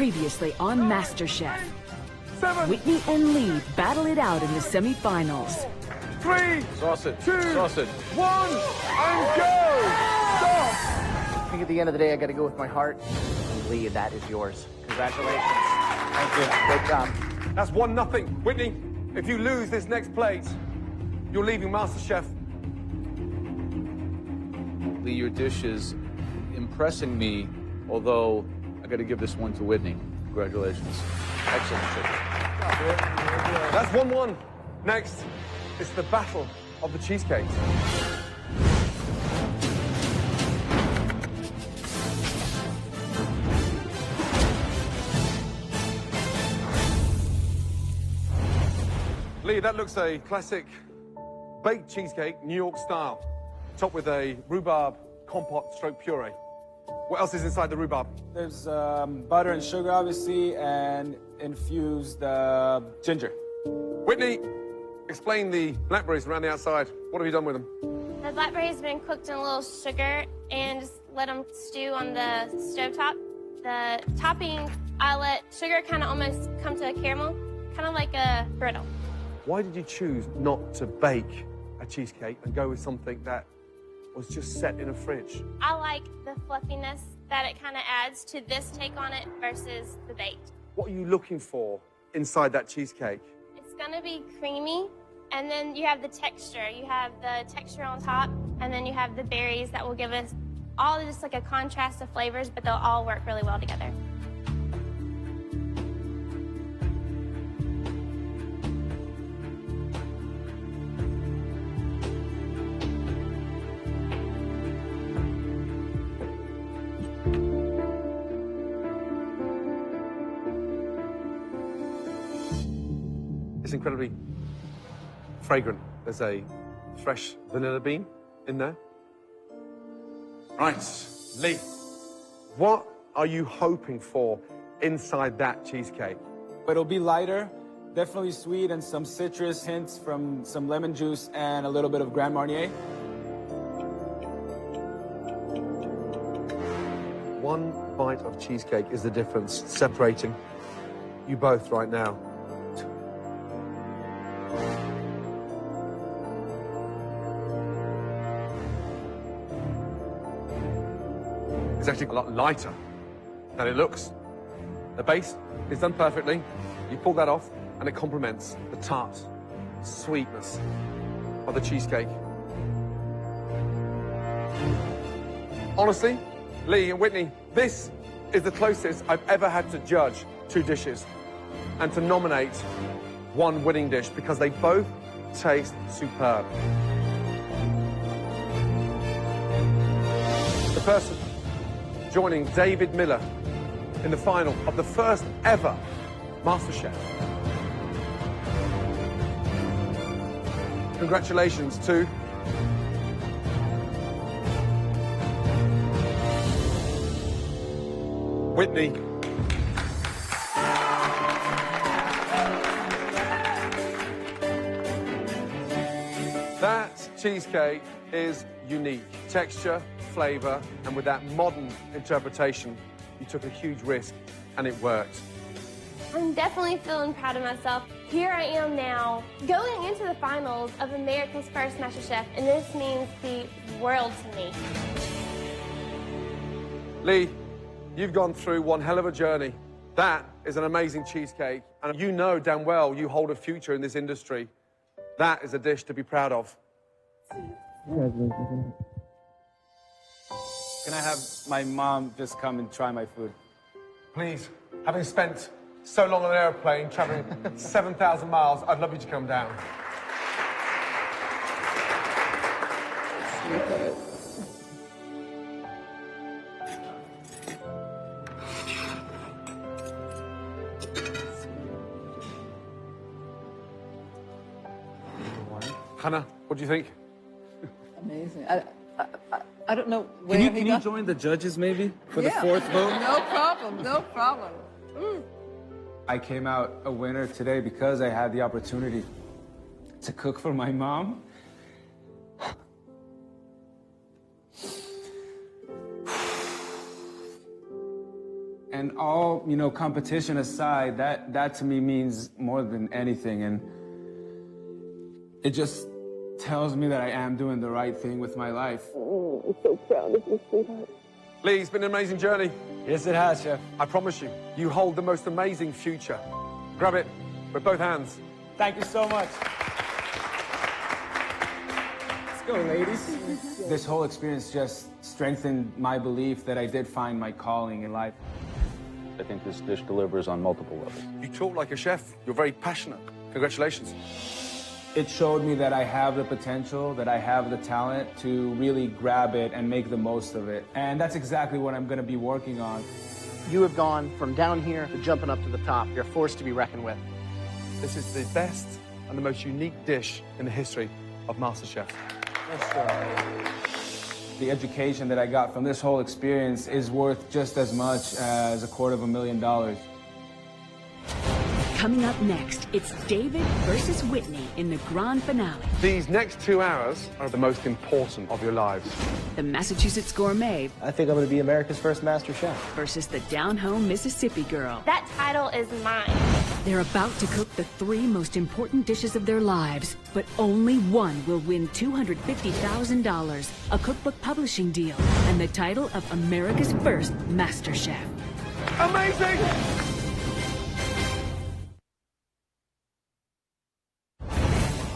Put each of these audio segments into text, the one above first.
Previously on MasterChef, 7, Whitney and Lee battle it out in the semi-finals. 3, Sausage. 2, Sausage. 1, and go! Stop! I think at the end of the day, I got to go with my heart. And Lee, that is yours. Congratulations. Thank you. Great job. That's 1-0. Whitney, if you lose this next plate, you're leaving MasterChef. Lee, your dish is impressing me, although I got to give this one to Whitney. Congratulations. Excellent chicken. That's 1-1. Next, it's the battle of the cheesecakes. Lee, that looks a classic baked cheesecake, New York style, topped with a rhubarb compote stroke puree. What else is inside the rhubarb? There's butter and sugar, obviously, and infused ginger. Whitney, explain the blackberries around the outside. What have you done with them? The blackberries have been cooked in a little sugar and just let them stew on the stovetop. The topping, I let sugar kind of almost come to a caramel, kind of like a brittle. Why did you choose not to bake a cheesecake and go with something that was just set in a fridge? I like the fluffiness that it kind of adds to this take on it versus the baked. What are you looking for inside that cheesecake? It's gonna be creamy, and then you have the texture. You have the texture on top, and then you have the berries that will give us all just like a contrast of flavors, but they'll all work really well together. It's incredibly fragrant. There's a fresh vanilla bean in there. Right, Lee, what are you hoping for inside that cheesecake? But it'll be lighter, definitely sweet, and some citrus hints from some lemon juice and a little bit of Grand Marnier. One bite of cheesecake is the difference separating you both right now. It's actually a lot lighter than it looks. The base is done perfectly. You pull that off, and it complements the tart sweetness of the cheesecake. Honestly, Lee and Whitney, this is the closest I've ever had to judge two dishes and to nominate one winning dish because they both taste superb. The person joining David Miller in the final of the first ever MasterChef. Congratulations to Whitney. That cheesecake is unique. Texture, flavor, and with that modern interpretation, you took a huge risk, and it worked. I'm definitely feeling proud of myself. Here I am now, going into the finals of America's first MasterChef, and this means the world to me. Lee, you've gone through one hell of a journey. That is an amazing cheesecake, and you know damn well you hold a future in this industry. That is a dish to be proud of. Can I have my mom just come and try my food? Please, having spent so long on an airplane, traveling 7,000 miles, I'd love you to come down. Hannah, what do you think? Amazing. I don't know where Can you join the judges maybe for the fourth vote? No problem, no problem. I came out a winner today because I had the opportunity to cook for my mom. And all, you know, competition aside, that to me means more than anything. And it just tells me that I am doing the right thing with my life. Oh, I'm so proud of you, sweetheart. Lee, it's been an amazing journey. Yes, it has, Chef. I promise you, you hold the most amazing future. Grab it with both hands. Thank you so much. Let's go, ladies. This whole experience just strengthened my belief that I did find my calling in life. I think this dish delivers on multiple levels. You talk like a chef. You're very passionate. Congratulations. It showed me that I have the potential, that I have the talent to really grab it and make the most of it. And that's exactly what I'm going to be working on. You have gone from down here to jumping up to the top. You're a force to be reckoned with. This is the best and the most unique dish in the history of MasterChef. The education that I got from this whole experience is worth just as much as $250,000. Coming up next, it's David versus Whitney in the grand finale. These next 2 hours are the most important of your lives. The Massachusetts gourmet I think I'm going to be America's first master chef. versus the down-home Mississippi girl. That title is mine. They're about to cook the 3 most important dishes of their lives, but only one will win $250,000, a cookbook publishing deal, and the title of America's first master chef. Amazing!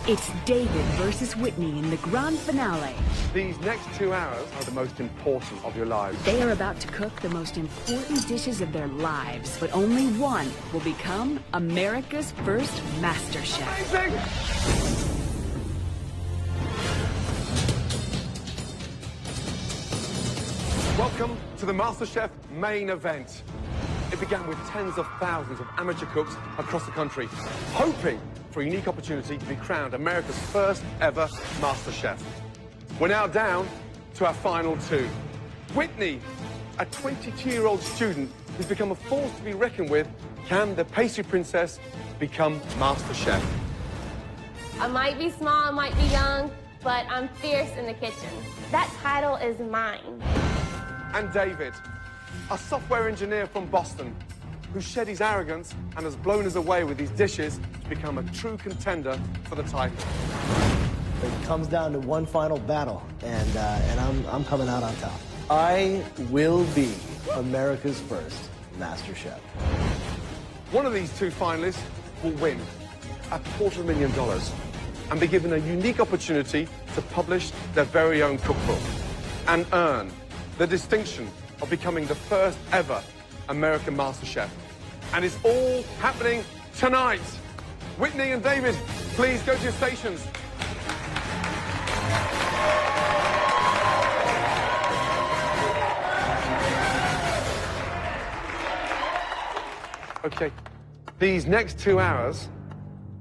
It's David versus Whitney in the grand finale. These next 2 hours are the most important of your lives. They are about to cook the most important dishes of their lives, but only one will become America's first master chef. Amazing! Welcome to the MasterChef main event. It began with tens of thousands of amateur cooks across the country, hoping for a unique opportunity to be crowned America's first ever MasterChef. We're now down to our final 2. Whitney, a 22-year-old student who's become a force to be reckoned with. Can the pastry princess become MasterChef? I might be small, I might be young, but I'm fierce in the kitchen. That title is mine. And David, a software engineer from Boston, who shed his arrogance and has blown us away with his dishes to become a true contender for the title. It comes down to one final battle, and I'm coming out on top. I will be America's first master chef. One of these 2 finalists will win $250,000 and be given a unique opportunity to publish their very own cookbook and earn the distinction of becoming the first ever American MasterChef. And it's all happening tonight. Whitney and David, please go to your stations. Okay, these next 2 hours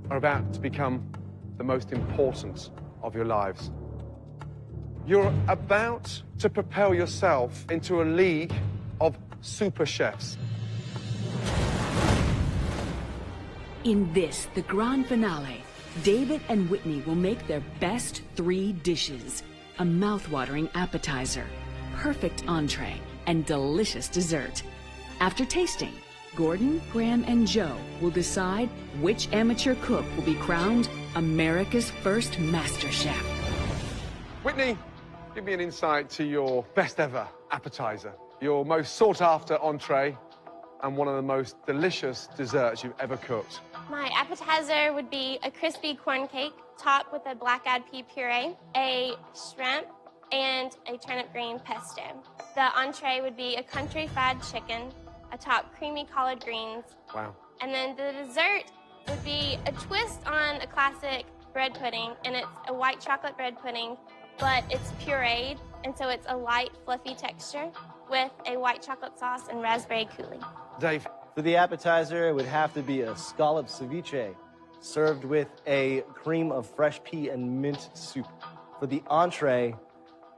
are about to become the most important of your lives. You're about to propel yourself into a league of super chefs. In this, the grand finale, David and Whitney will make their best 3 dishes. A mouth-watering appetizer, perfect entree, and delicious dessert. After tasting, Gordon, Graham, and Joe will decide which amateur cook will be crowned America's first master chef. Whitney, give me an insight to your best ever appetizer, your most sought-after entree, and one of the most delicious desserts you've ever cooked. My appetizer would be a crispy corn cake topped with a black-eyed pea puree, a shrimp, and a turnip green pesto. The entree would be a country fried chicken, atop creamy collard greens. Wow. And then the dessert would be a twist on a classic bread pudding, and it's a white chocolate bread pudding, but it's pureed, and so it's a light, fluffy texture with a white chocolate sauce and raspberry coulis. Dave. For the appetizer, it would have to be a scallop ceviche, served with a cream of fresh pea and mint soup. For the entree,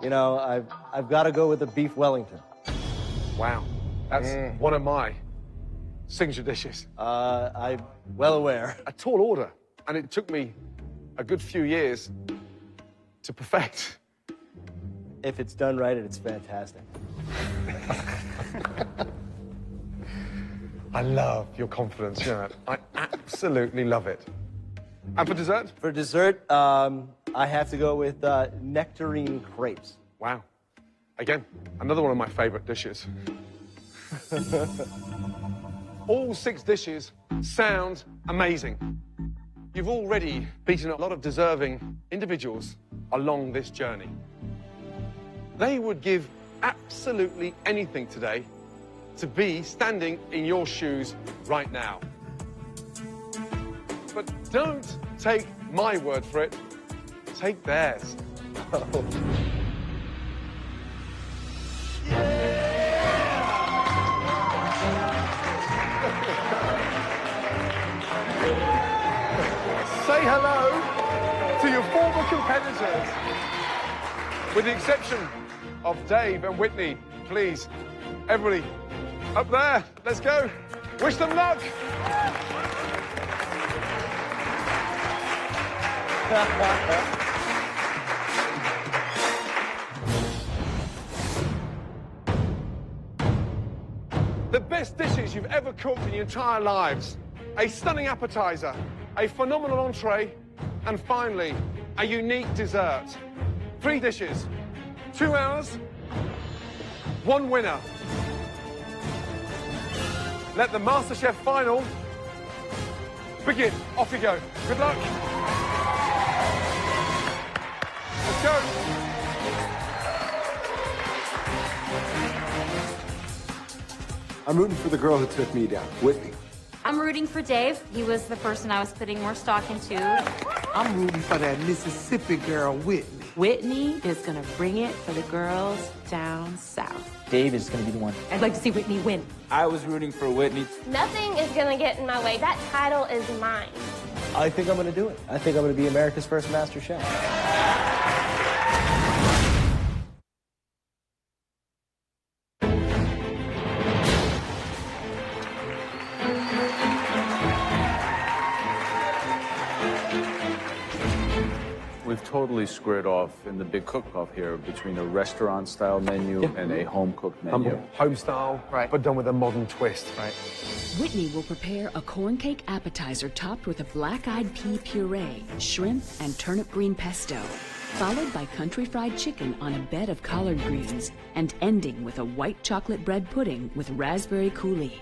you know, I've got to go with the beef Wellington. Wow. That's one of my signature dishes. I'm well aware. A tall order, and it took me a good few years to perfect. If it's done right, it's fantastic. I love your confidence, you know. I absolutely love it. And for dessert? For dessert, I have to go with nectarine crepes. Wow. Again, another one of my favorite dishes. All 6 dishes sound amazing. You've already beaten a lot of deserving individuals along this journey. They would give absolutely anything today to be standing in your shoes right now. But don't take my word for it, take theirs. Say hello to your former competitors. With the exception of Dave and Whitney, please, everybody, up there, let's go. Wish them luck. The best dishes you've ever cooked in your entire lives. A stunning appetizer, a phenomenal entree, and finally, a unique dessert. 3 dishes, 2 hours, 1 winner. Let the MasterChef final begin. Off you go. Good luck. Let's go. I'm rooting for the girl who took me down, Whitney. I'm rooting for Dave. He was the person I was putting more stock into. I'm rooting for that Mississippi girl, Whitney. Whitney is gonna bring it for the girls down south. Dave is gonna be the one. I'd like to see Whitney win. I was rooting for Whitney. Nothing is gonna get in my way. That title is mine. I think I'm gonna do it. I think I'm gonna be America's first Master Chef. We've totally squared off in the big cook-off here between a restaurant-style menu and a home-cooked menu. Home style, right, but done with a modern twist. Right. Whitney will prepare a corn cake appetizer topped with a black-eyed pea puree, shrimp, and turnip green pesto, followed by country fried chicken on a bed of collard greens, and ending with a white chocolate bread pudding with raspberry coulis.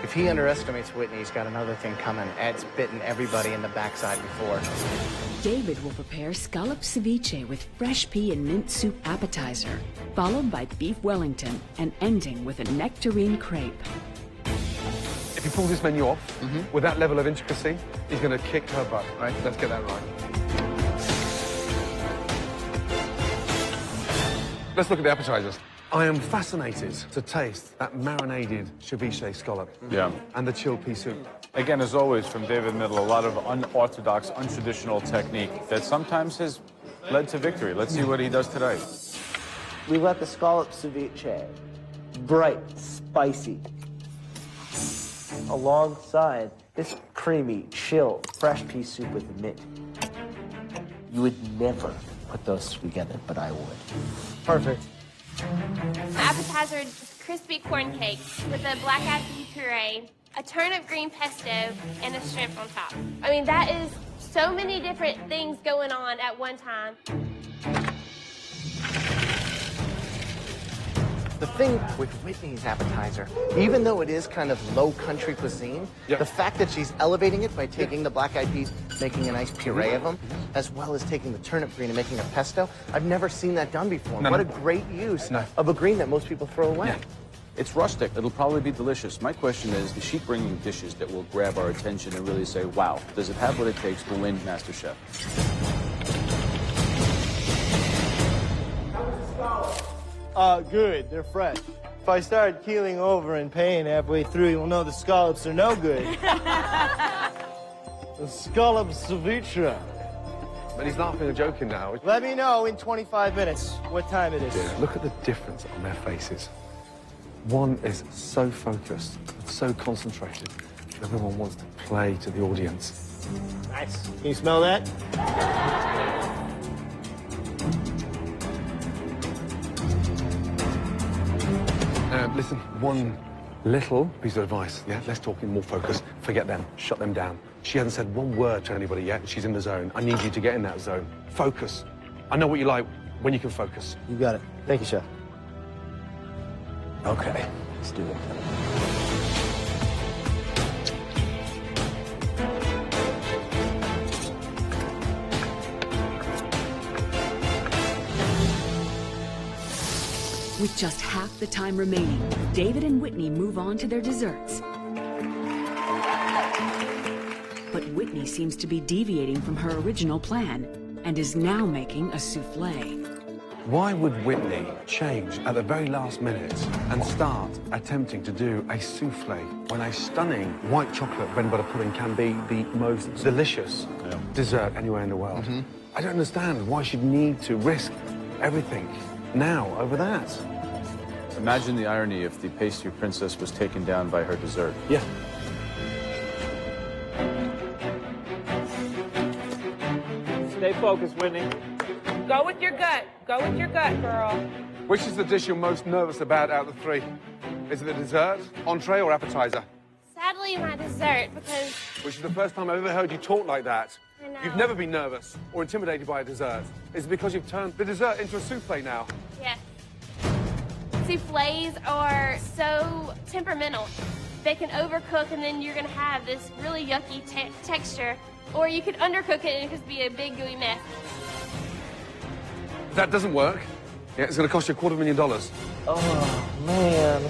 If he underestimates Whitney, he's got another thing coming. Ed's bitten everybody in the backside before. David will prepare scallop ceviche with fresh pea and mint soup appetizer, followed by beef Wellington, and ending with a nectarine crepe. If he pulls this menu off with that level of intricacy, he's going to kick her butt, right? Let's get that right. Let's look at the appetizers. I am fascinated to taste that marinated ceviche scallop. Yeah. And the chilled pea soup. Again, as always, from David Middle, a lot of unorthodox, untraditional technique that sometimes has led to victory. Let's see what he does today. We let the scallop ceviche, bright, spicy, alongside this creamy, chill, fresh pea soup with mint. You would never put those together, but I would. Perfect. My appetizer is crispy corn cake with a black-eyed pea puree, a turnip green pesto, and a shrimp on top. I mean, that is so many different things going on at one time. The thing with Whitney's appetizer, even though it is kind of low country cuisine, the fact that she's elevating it by taking the black-eyed peas, making a nice puree of them, as well as taking the turnip green and making a pesto, I've never seen that done before. What a great use of a green that most people throw away. Yeah. It's rustic. It'll probably be delicious. My question is she bringing dishes that will grab our attention and really say, wow, does it have what it takes to win MasterChef? Good. They're fresh. If I start keeling over in pain halfway through, you'll know the scallops are no good. The scallop ceviche. But he's laughing and joking now. Let me know in 25 minutes what time it is. Yeah, look at the difference on their faces. One is so focused, so concentrated. The other one wants to play to the audience. Nice. Can you smell that? Listen, one Little piece of advice, yeah? Let's talk in more focus. Forget them. Shut them down. She hasn't said one word to anybody yet. She's in the zone. I need you to get in that zone. Focus. I know what you like when you can focus. You got it. Thank you, Chef. Okay, let's do it. With just half the time remaining, David and Whitney move on to their desserts. But Whitney seems to be deviating from her original plan and is now making a souffle. Why would Whitney change at the very last minute and start attempting to do a souffle when a stunning white chocolate bread and butter pudding can be the most delicious dessert anywhere in the world? I don't understand why she'd need to risk everything now over that. Imagine the irony if the pastry princess was taken down by her dessert. Yeah. Stay focused, Whitney. Go with your gut. Go with your gut, girl. Which is the dish you're most nervous about out of the three? Is it the dessert, entree, or appetizer? Sadly, my dessert, because... Which is the first time I've ever heard you talk like that. I know. You've never been nervous or intimidated by a dessert. Is it because you've turned the dessert into a souffle now? Yes. Souffles are so temperamental. They can overcook, and then you're going to have this really yucky texture. Or you could undercook it, and it could be a big, gooey mess. If that doesn't work, yeah, it's going to cost you $250,000. Oh, man.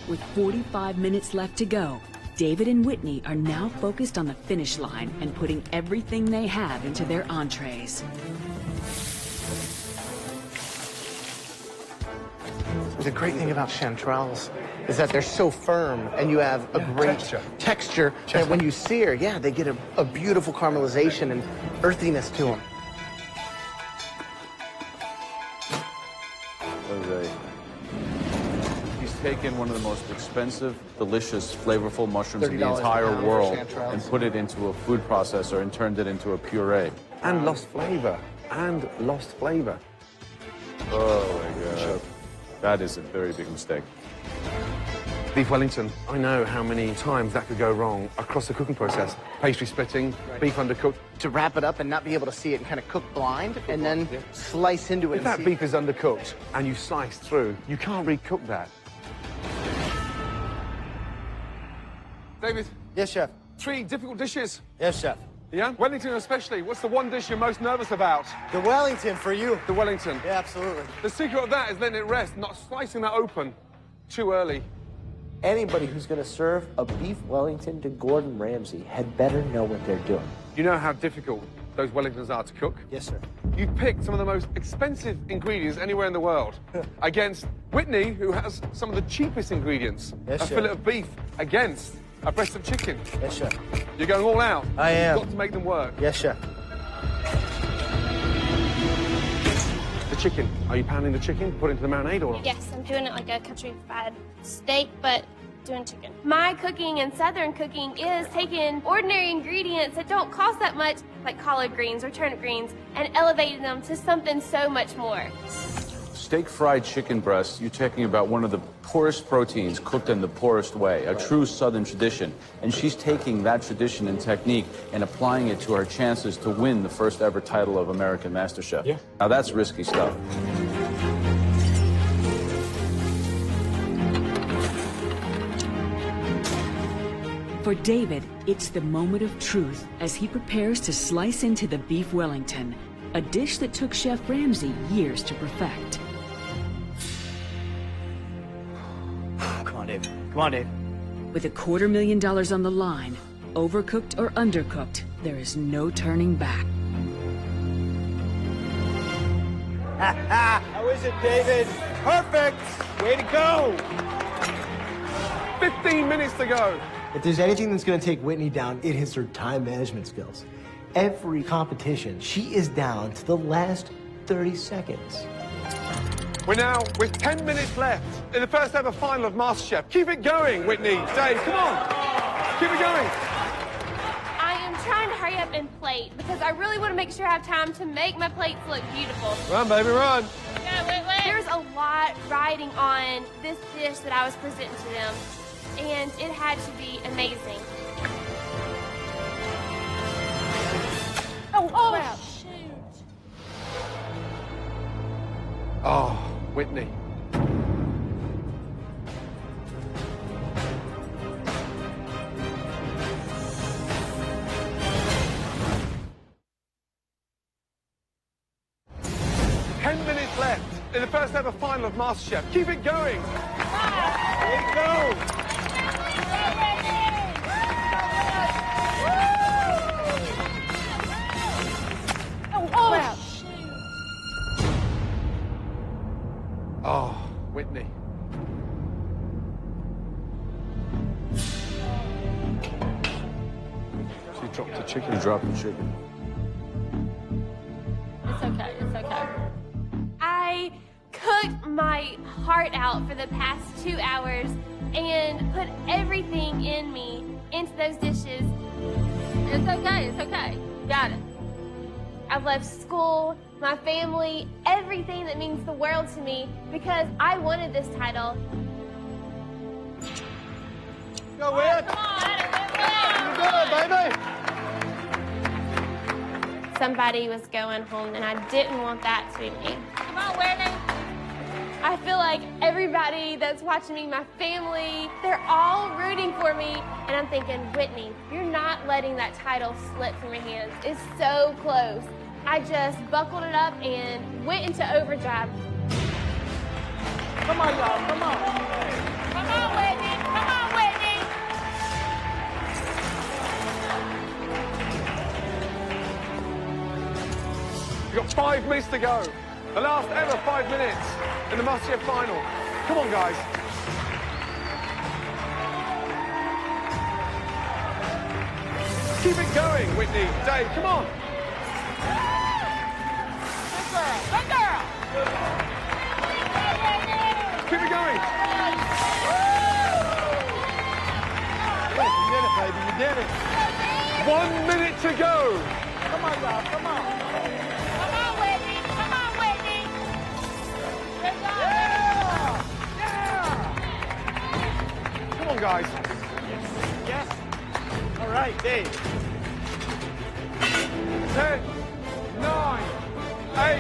With 45 minutes left to go, David and Whitney are now focused on the finish line and putting everything they have into their entrees. The great thing about chanterelles is that they're so firm, and you have a great texture that when you sear, yeah, they get a beautiful caramelization and earthiness to them. Jose, he's taken one of the most expensive, delicious, flavorful mushrooms in the entire world and put it into a food processor and turned it into a puree. And lost flavor. And lost flavor. Oh, my God. That is a very big mistake. Beef Wellington, I know how many times that could go wrong across the cooking process. Pastry splitting, beef undercooked. To wrap it up and not be able to see it and kind of cook blind and then slice into it. If that beef is undercooked and you slice through, you can't recook that. David. Yes, Chef. 3 difficult dishes. Yes, Chef. Yeah? Wellington especially. What's the one dish you're most nervous about? The Wellington for you. The Wellington. Yeah, absolutely. The secret of that is letting it rest, not slicing that open too early. Anybody who's going to serve a beef Wellington to Gordon Ramsay had better know what they're doing. You know how difficult those Wellingtons are to cook? Yes, sir. You've picked some of the most expensive ingredients anywhere in the world against Whitney, who has some of the cheapest ingredients. Yes, a sir. fillet of beef against a breast of chicken. Yes, Chef. You're going all out. I am. You've got to make them work. Yes, Chef. The chicken. Are you pounding the chicken, put it into the marinade, or? Yes, I'm doing it like a country fried steak, but doing chicken. My cooking and Southern cooking is taking ordinary ingredients that don't cost that much, like collard greens or turnip greens, and elevating them to something so much more. Steak fried chicken breast, you're talking about one of the poorest proteins cooked in the poorest way, a true Southern tradition. And she's taking that tradition and technique and applying it to her chances to win the first ever title of American MasterChef. Yeah. Now that's risky stuff. For David, it's the moment of truth as he prepares to slice into the beef Wellington, a dish that took Chef Ramsay years to perfect. Come on, Dave. Come on, Dave. With $250,000 on the line, overcooked or undercooked, there is no turning back. How is it, David? Perfect! Way to go! 15 minutes to go. If there's anything that's going to take Whitney down, it is her time management skills. Every competition, she is down to the last 30 seconds. We're now with 10 minutes left in the first ever final of MasterChef. Keep it going, Whitney. Dave, come on. Keep it going. I am trying to hurry up and plate because I really want to make sure I have time to make my plates look beautiful. Run, baby, run. Yeah, wait. There's a lot riding on this dish that I was presenting to them, and it had to be amazing. Oh, crap. Shoot. Oh, Whitney. In the first ever final of MasterChef. Keep it going. There you go. Oh, oh, Whitney. She dropped the chicken. You dropped the chicken. It's okay, it's okay. I cooked my heart out for the past 2 hours and put everything in me into those dishes. It's okay, it's okay. Got it. I've left school, my family, everything that means the world to me because I wanted this title. Go, Whit! Come on! You do it, baby! Somebody was going home, and I didn't want that to be me. Come on, Whitney. I feel like everybody that's watching me, my family, they're all rooting for me. And I'm thinking, Whitney, you're not letting that title slip from your hands. It's so close. I just buckled it up and went into overdrive. Come on, y'all. Come on. Come on, Whitney. Come on, Whitney. You've got 5 minutes to go. The last ever 5 minutes in the MasterChef final. Come on, guys. Keep it going, Whitney. Dave, come on. Good girl. Good girl. Keep it going. You did it, baby. You did it. 1 minute to go. Come on, y'all. Come on. Come on, Whitney. Come on, Whitney. Good job. Yeah. Come on, guys. Yes. All right, Dave. 10, 9, 8,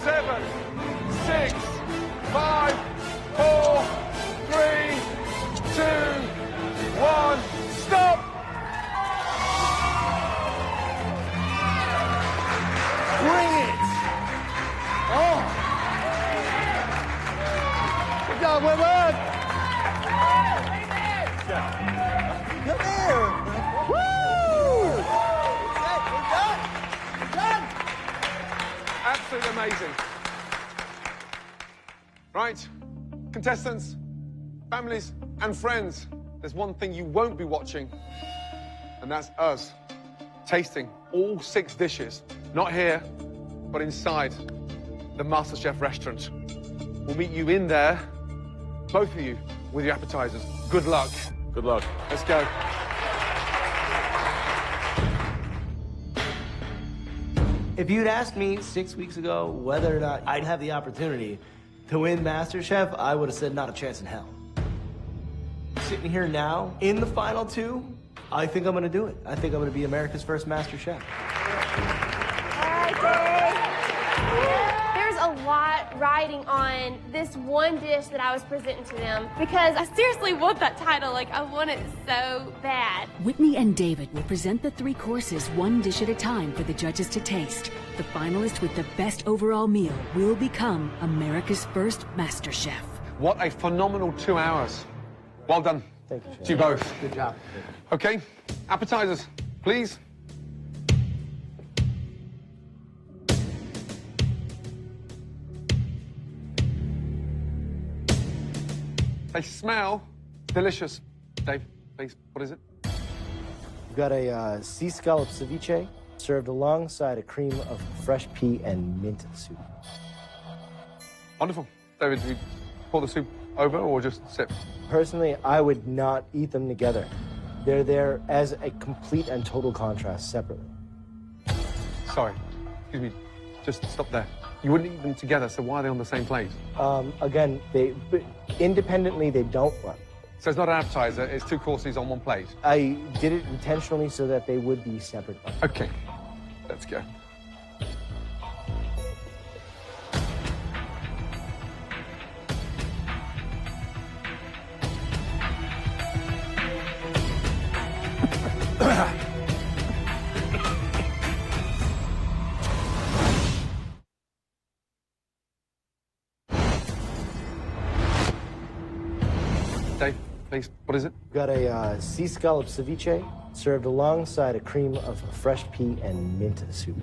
7, 6, 5, 4, 3, 2, 1. Stop! Bring it! Oh! Good job, Whitman! Come here! Woo! We're done! We're done! Absolutely amazing. Right, contestants, families, and friends, there's one thing you won't be watching, and that's us tasting all 6 dishes. Not here, but inside the MasterChef restaurant. We'll meet you in there, both of you, with your appetizers. Good luck. Good luck. Let's go. If you'd asked me 6 weeks ago whether or not I'd have the opportunity to win MasterChef, I would have said not a chance in hell. Sitting here now, in the final 2, I think I'm gonna do it. I think I'm gonna be America's first MasterChef. There's a lot riding on this one dish that I was presenting to them because I seriously want that title. Like, I want it so bad. Whitney and David will present the 3 courses 1 dish at a time for the judges to taste. The finalist with the best overall meal will become America's first MasterChef. What a phenomenal 2 hours. Well done. Thank you, Chef. To you both. Good job. Okay, appetizers, please. They smell delicious. Dave, please, what is it? We've got a sea scallop ceviche served alongside a cream of fresh pea and mint soup. Wonderful. David, do we pour the soup over or just sip? Personally, I would not eat them together. They're there as a complete and total contrast separately. Sorry, excuse me, just stop there. You wouldn't eat them together, so why are they on the same plate? Again, independently, they don't work. So it's not an appetizer, it's 2 courses on one plate? I did it intentionally so that they would be separate. Okay, let's go. Dave, please, what is it? Got a sea scallop ceviche served alongside a cream of fresh pea and mint soup.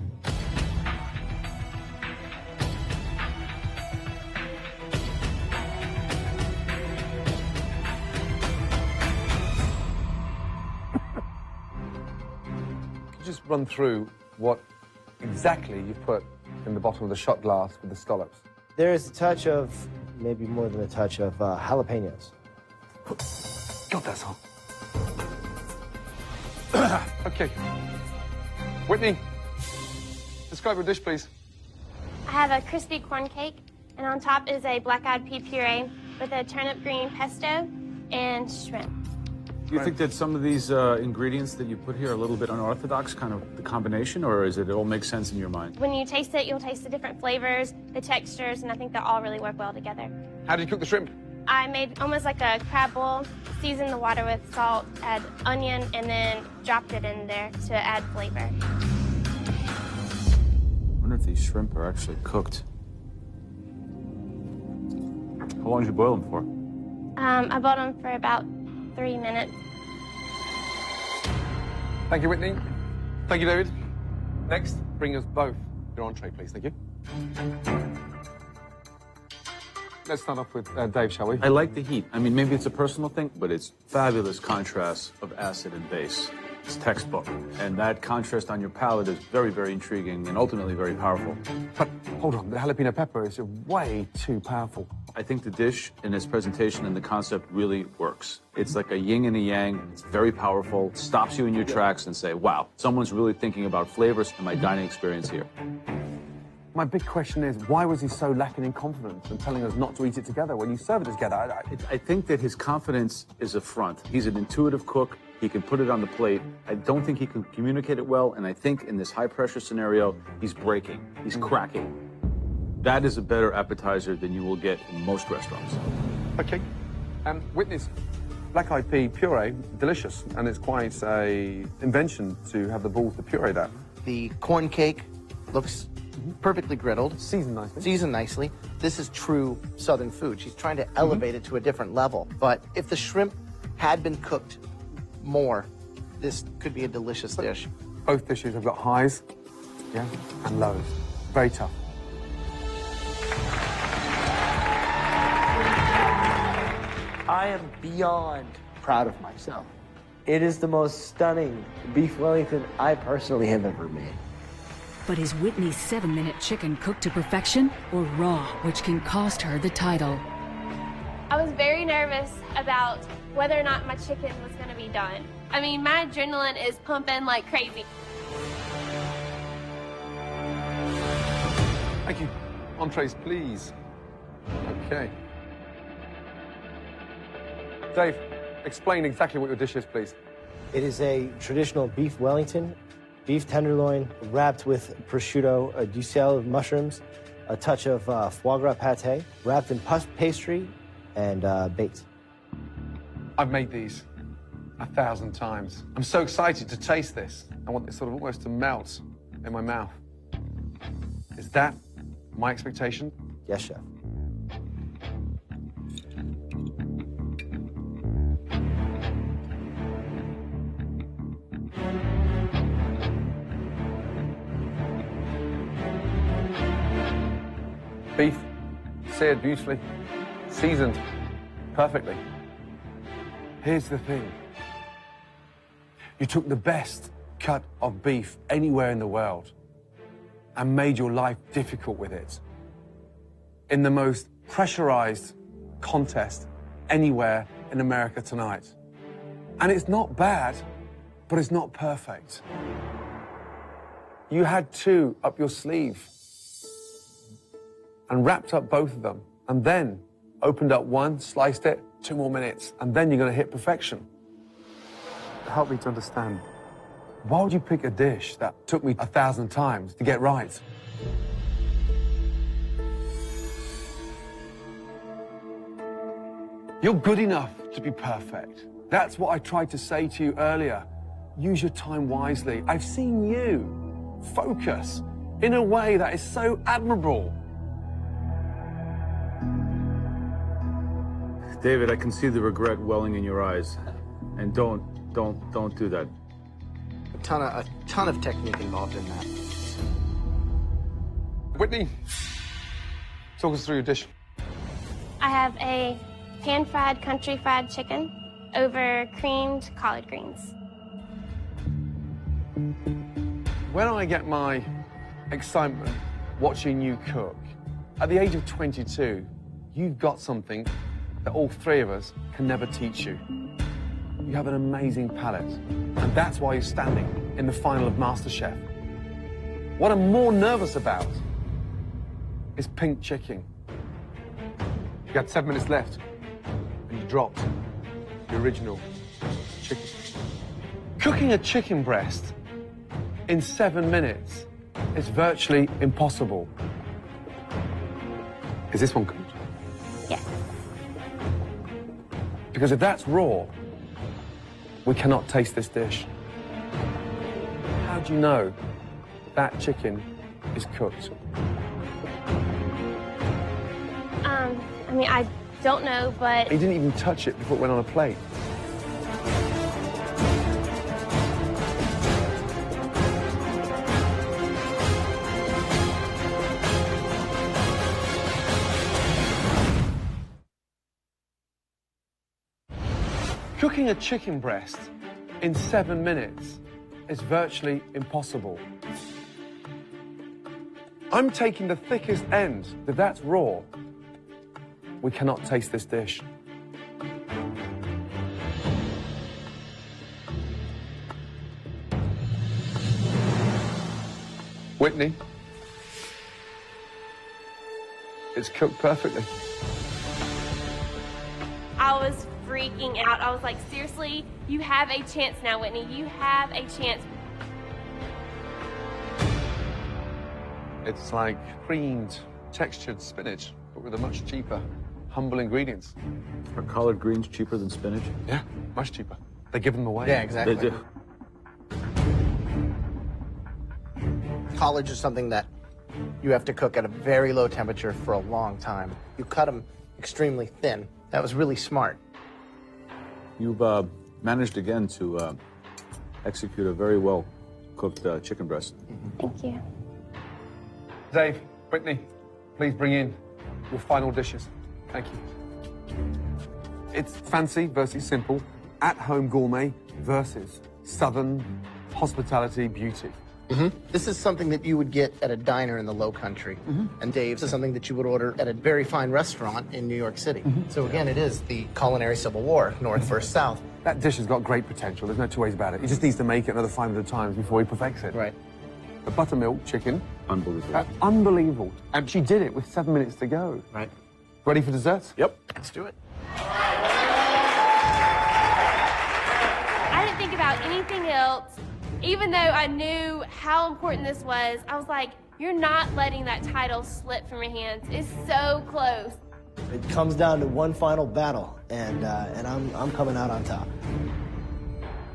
Could you just run through what exactly you've put in the bottom of the shot glass with the scallops? There is a touch of, maybe more than a touch of jalapenos. God, that's hot. Okay. Whitney, describe your dish, please. I have a crispy corn cake, and on top is a black-eyed pea puree with a turnip green pesto and shrimp. Do you think that some of these ingredients that you put here are a little bit unorthodox, kind of the combination, or is it all make sense in your mind? When you taste it, you'll taste the different flavors, the textures, and I think they all really work well together. How did you cook the shrimp? I made almost like a crab bowl, seasoned the water with salt, add onion, and then dropped it in there to add flavor. I wonder if these shrimp are actually cooked. How long did you boil them for? I boiled them for about 3 minutes. Thank you, Whitney. Thank you, David. Next, bring us both your entree, please. Thank you. Let's start off with Dave, shall we? I like the heat. I mean, maybe it's a personal thing, but it's fabulous contrast of acid and base. It's textbook. And that contrast on your palate is very, very intriguing and ultimately very powerful. But hold on, the jalapeno pepper is way too powerful. I think the dish in its presentation and the concept really works. It's like a yin and a yang. It's very powerful. It stops you in your tracks and say, wow, someone's really thinking about flavors and my dining experience here. My big question is, why was he so lacking in confidence and telling us not to eat it together when you serve it together? I think that his confidence is a front. He's an intuitive cook. He can put it on the plate. I don't think he can communicate it well, and I think in this high-pressure scenario, he's breaking. He's cracking. That is a better appetizer than you will get in most restaurants. Okay. And Whitney's black-eyed pea puree, delicious, and it's quite a invention to have the balls to puree that. The corn cake looks perfectly griddled. Seasoned nicely. Seasoned nicely. This is true Southern food. She's trying to elevate it to a different level. But if the shrimp had been cooked more, this could be a delicious dish. Both dishes have got highs, yeah, and lows. Very tough. I am beyond proud of myself. It is the most stunning beef Wellington I personally have ever made. But is Whitney's 7-minute chicken cooked to perfection or raw, which can cost her the title? I was very nervous about whether or not my chicken was going to be done. I mean, my adrenaline is pumping like crazy. Thank you. Entrees, please. Okay. Dave, explain exactly what your dish is, please. It is a traditional beef Wellington, beef tenderloin wrapped with prosciutto, a duxelle of mushrooms, a touch of foie gras pate, wrapped in puff pastry and baked. I've made these 1,000 times. I'm so excited to taste this. I want this sort of almost to melt in my mouth. Is that my expectation? Yes, chef. Beef, seared beautifully, seasoned perfectly. Here's the thing. You took the best cut of beef anywhere in the world and made your life difficult with it. In the most pressurized contest anywhere in America tonight. And it's not bad, but it's not perfect. You had two up your sleeve. and wrapped up both of them, and then opened up one, sliced it, 2 more minutes, and then you're going to hit perfection. Help me to understand. Why would you pick a dish that took me 1,000 times to get right? You're good enough to be perfect. That's what I tried to say to you earlier. Use your time wisely. I've seen you focus in a way that is so admirable. David, I can see the regret welling in your eyes. And don't do that. A ton of technique involved in that. Whitney, talk us through your dish. I have a pan-fried country fried chicken over creamed collard greens. When I get my excitement watching you cook, at the age of 22, you've got something that all 3 of us can never teach you. You have an amazing palate, and that's why you're standing in the final of MasterChef. What I'm more nervous about is pink chicken. You had 7 minutes left, and you dropped the original chicken. Cooking a chicken breast in 7 minutes is virtually impossible. Is this one cooked? Yes. Because if that's raw, we cannot taste this dish. How do you know that chicken is cooked? I mean, I don't know, but... You didn't even touch it before it went on a plate. Cooking a chicken breast in 7 minutes is virtually impossible. I'm taking the thickest end. If that's raw, we cannot taste this dish. Whitney, it's cooked perfectly. I was freaking out. I was like, seriously, you have a chance now, Whitney. You have a chance. It's like creamed, textured spinach, but with a much cheaper, humble ingredients. Are collard greens cheaper than spinach? Yeah, much cheaper. They give them away. Yeah, exactly. They do. Collards are something that you have to cook at a very low temperature for a long time. You cut them extremely thin. That was really smart. You've managed again to execute a very well cooked chicken breast. Thank you. Dave, Whitney, please bring in your final dishes. Thank you. It's fancy versus simple, at-home gourmet versus southern hospitality beauty. This is something that you would get at a diner in the Low Country. And Dave's is something that you would order at a very fine restaurant in New York City. So again, it is the culinary civil war, North versus South. That dish has got great potential. There's no 2 ways about it. He just needs to make it another 500 times before he perfects it. Right. The buttermilk chicken. Unbelievable. Unbelievable. And she did it with 7 minutes to go. Right. Ready for dessert? Yep. Let's do it. I didn't think about anything else. Even though I knew how important this was, I was like, you're not letting that title slip from your hands. It's so close. It comes down to one final battle, and I'm coming out on top.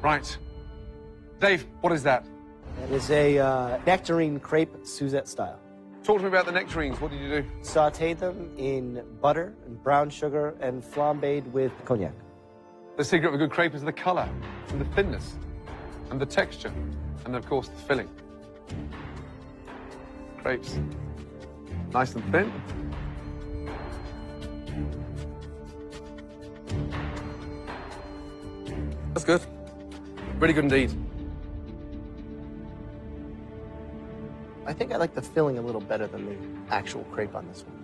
Right. Dave, what is that? It is a nectarine crepe Suzette style. Talk to me about the nectarines. What did you do? Sauteed them in butter and brown sugar and flambéed with cognac. The secret of a good crepe is the color and the thinness and the texture and, of course, the filling. Crepes. Nice and thin. That's good. Really good indeed. I think I like the filling a little better than the actual crepe on this one.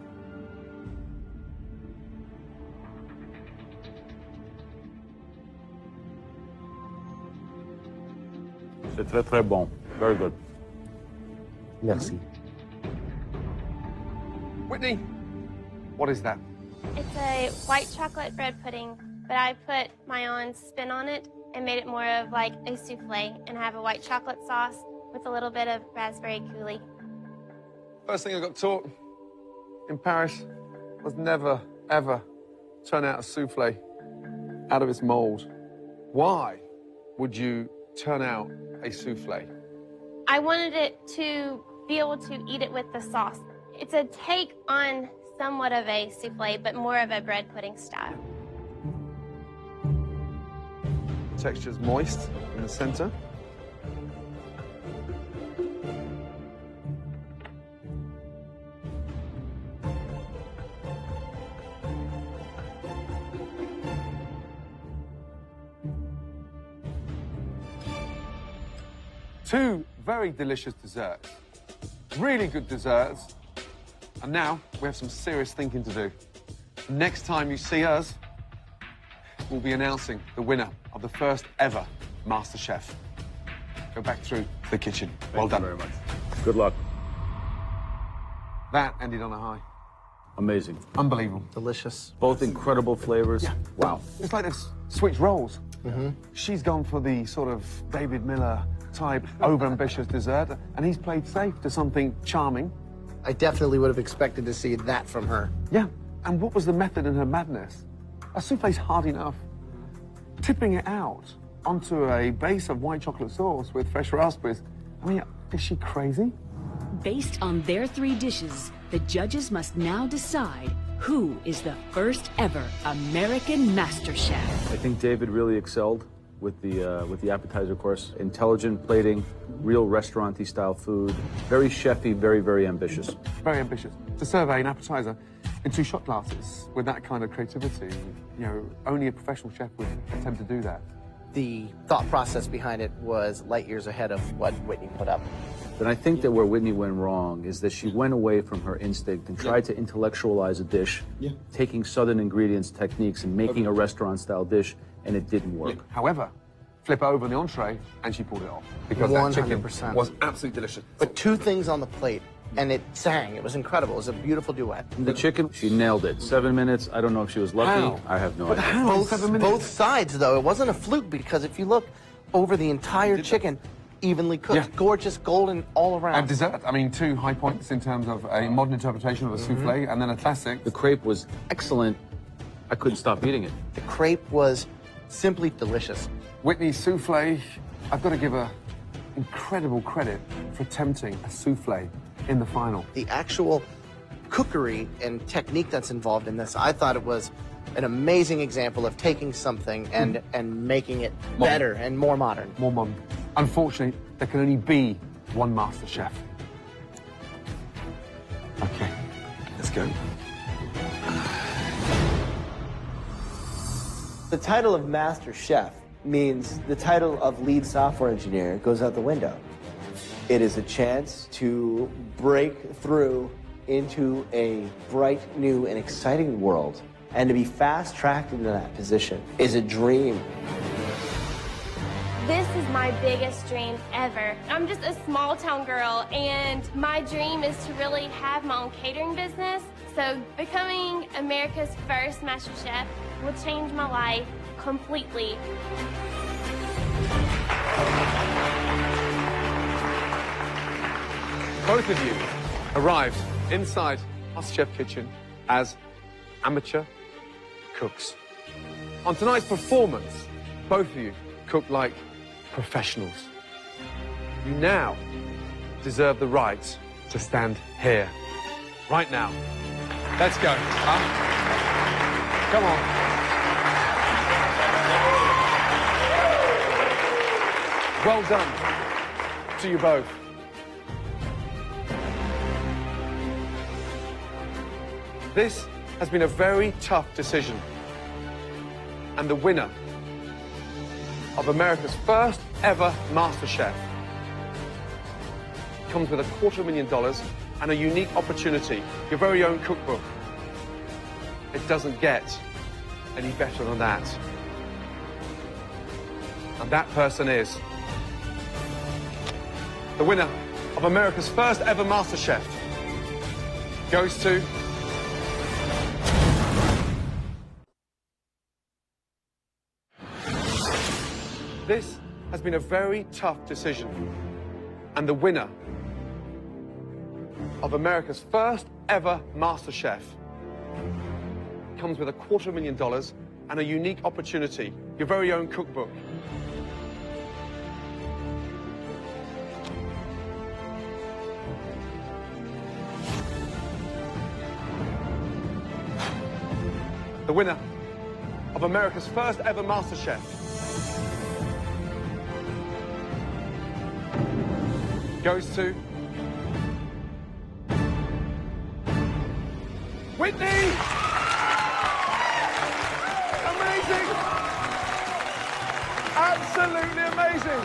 C'est très, très bon. Very good. Merci. Whitney, Whitney, what is that? It's a white chocolate bread pudding, but I put my own spin on it and made it more of like a souffle and have a white chocolate sauce with a little bit of raspberry coulis. First thing I got taught in Paris was never, ever turn out a souffle out of its mold. Why would you turn out a souffle? I wanted it to be able to eat it with the sauce. It's a take on somewhat of a souffle, but more of a bread pudding style. The texture's moist in the center. Two very delicious desserts. Really good desserts. And now we have some serious thinking to do. Next time you see us, we'll be announcing the winner of the first ever MasterChef. Go back through the kitchen. Well done. Thank you very much. Good luck. That ended on a high. Amazing. Unbelievable. Delicious. Both incredible flavors. Yeah. Wow. It's like they've switched roles. She's gone for the sort of David Miller type over-ambitious dessert, and he's played safe to something charming. I definitely would have expected to see that from her. Yeah, and what was the method in her madness? A souffle's hard enough. Tipping it out onto a base of white chocolate sauce with fresh raspberries. I mean, is she crazy? Based on their 3 dishes, the judges must now decide who is the first ever American MasterChef. I think David really excelled with the appetizer course. Intelligent plating, real restaurant-y style food. Very chefy, very, very ambitious. Very ambitious. To serve an appetizer in 2 shot glasses with that kind of creativity, you know, only a professional chef would attempt to do that. The thought process behind it was light years ahead of what Whitney put up. But I think that where Whitney went wrong is that she went away from her instinct and tried to intellectualize a dish, taking Southern ingredients, techniques, and making a restaurant-style dish, and it didn't work. However, flip over the entree, and she pulled it off. Because that chicken 100%. was absolutely delicious. But 2 things on the plate, and it sang. It was incredible. It was a beautiful duet. The chicken, she nailed it. 7 minutes. I don't know if she was lucky. How? I have no But idea. how? 7 minutes? Both sides, though. It wasn't a fluke, because if you look over the entire chicken, evenly cooked, Yeah. gorgeous, golden all around. And dessert, I mean, 2 high points in terms of a modern interpretation of a souffle, and then a classic. The crepe was excellent. I couldn't stop eating it. The crepe was simply delicious. Whitney's souffle, I've got to give her incredible credit for attempting a souffle in the final. The actual cookery and technique that's involved in this, I thought it was an amazing example of taking something and making it better and more modern. More modern. Unfortunately, there can only be one master chef. Okay, let's go. The title of Master Chef means the title of lead software engineer goes out the window. It is a chance to break through into a bright, new, and exciting world, and to be fast-tracked into that position is a dream. This is my biggest dream ever. I'm just a small town girl, and my dream is to really have my own catering business. So becoming America's first Master Chef will change my life completely. Both of you arrived inside MasterChef kitchen as amateur cooks. On tonight's performance, both of you cooked like professionals. You now deserve the right to stand here, right now. Let's go. Come on. Well done to you both. This has been a very tough decision. And the winner of America's first ever MasterChef comes with $250,000 and a unique opportunity, your very own cookbook. It doesn't get any better than that. And that person is the winner of America's first ever MasterChef. Goes to This has been a very tough decision. And the winner of America's first ever MasterChef comes with $250,000 and a unique opportunity, your very own cookbook. The winner of America's first ever MasterChef goes to Whitney! Amazing! Absolutely amazing!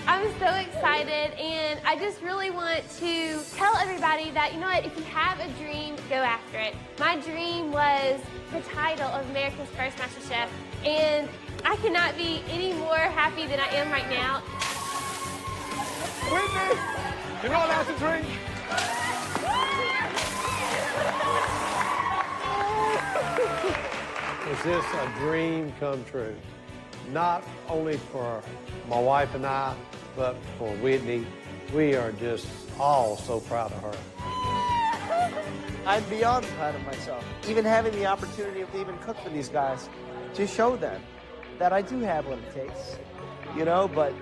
I'm so excited, and I just really want to tell everybody that, you know what, if you have a dream, go after it. My dream was the title of America's First MasterChef, and I cannot be any more happy than I am right now. Whitney, you're not allowed to drink. Is this a dream come true? Not only for my wife and I, but for Whitney. We are just all so proud of her. I'm beyond proud of myself. Even having the opportunity to even cook for these guys, to show them that I do have what it takes, you know, but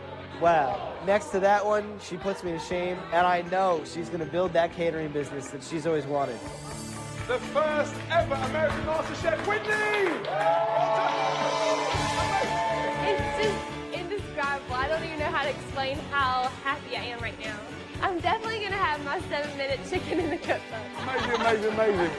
wow. Next to that one, she puts me to shame, and I know she's gonna build that catering business that she's always wanted. The first ever American MasterChef, Whitney! It's just indescribable. I don't even know how to explain how happy I am right now. I'm definitely gonna have my 7-minute chicken in the cookbook. Amazing, amazing, amazing.